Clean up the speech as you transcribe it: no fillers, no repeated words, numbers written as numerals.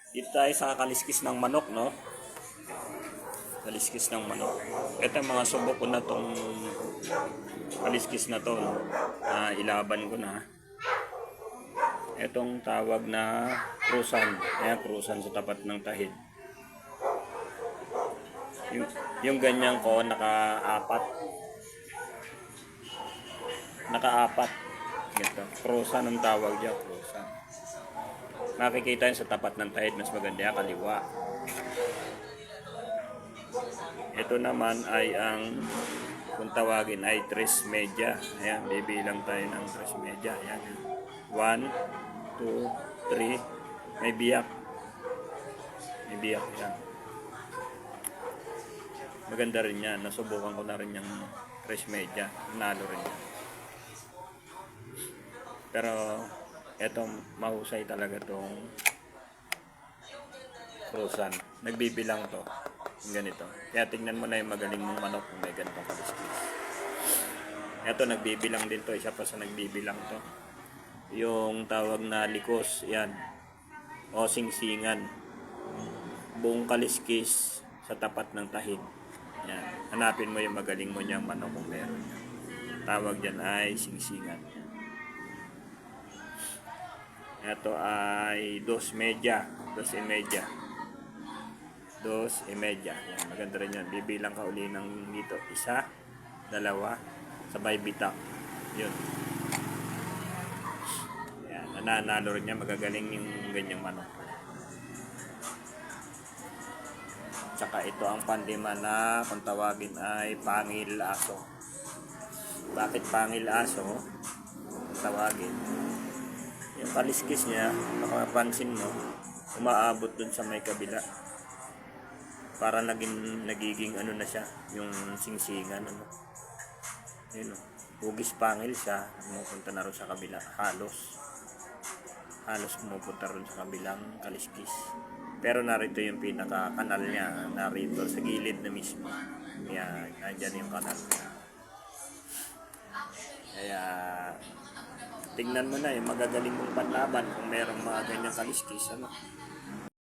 Dito tayo sa kaliskis ng manok, no? Kaliskis ng manok. Ito mga subok ko na tong kaliskis na to, no? Ilaban ko na. Itong tawag na krusan. Ayan, krusan sa tapat ng tahid. Yung ganyan ko, naka-apat. Naka-apat. Ito. Krusan ang tawag dyan, krusan. Makikita yun sa tapat ng tahid, mas maganda yan, kaliwa. Ito naman ay ang, kung tawagin ay tres media. Ayan, bibilang tayo ng tres media. Ayan. 1, 2, 3. May biyak. May biyak yan. Maganda rin yan. Nasubukan ko na rin yung tres media. Nalo rin yan. Pero eto mahusay talaga tong krusan. Nagbibilang to. Ganito. Kaya tingnan mo na yung magaling mong manok kung may ganitong kaliskis. Eto nagbibilang din to. Isa pa sa nagbibilang to. Yung tawag na likos. Yan. O singsingan. Buong kaliskis sa tapat ng tahid. Yan. Hanapin mo yung magaling mo niyang manok kung meron. Tawag dyan ay singsingan. Ito ay 2 media. 2.5. 2.5. Yan, maganda rin yan. Bibilang ka uli ng dito. 1, 2, sabay bitak. Yun. Yan, nanalo rin yan. Magagaling yung ganyang manok. Tsaka ito ang pandima na kung tawagin ay pangil aso. Bakit pangil aso? Tawagin. Yung kaliskis niya, makapansin mo, umaabot dun sa may kabila. Para nagiging ano na siya, yung singsingan. Ano. Yun, hugis pangil siya, pumupunta na rin sa kabila. Halos pumupunta rin sa kabilang kaliskis. Pero narito yung pinaka-kanal niya, narito sa gilid na mismo. Yan, nandyan yung kanal niya. Kaya tingnan mo na yung magagaling mong panlaban kung merong mga ganyang kaliskis, ano.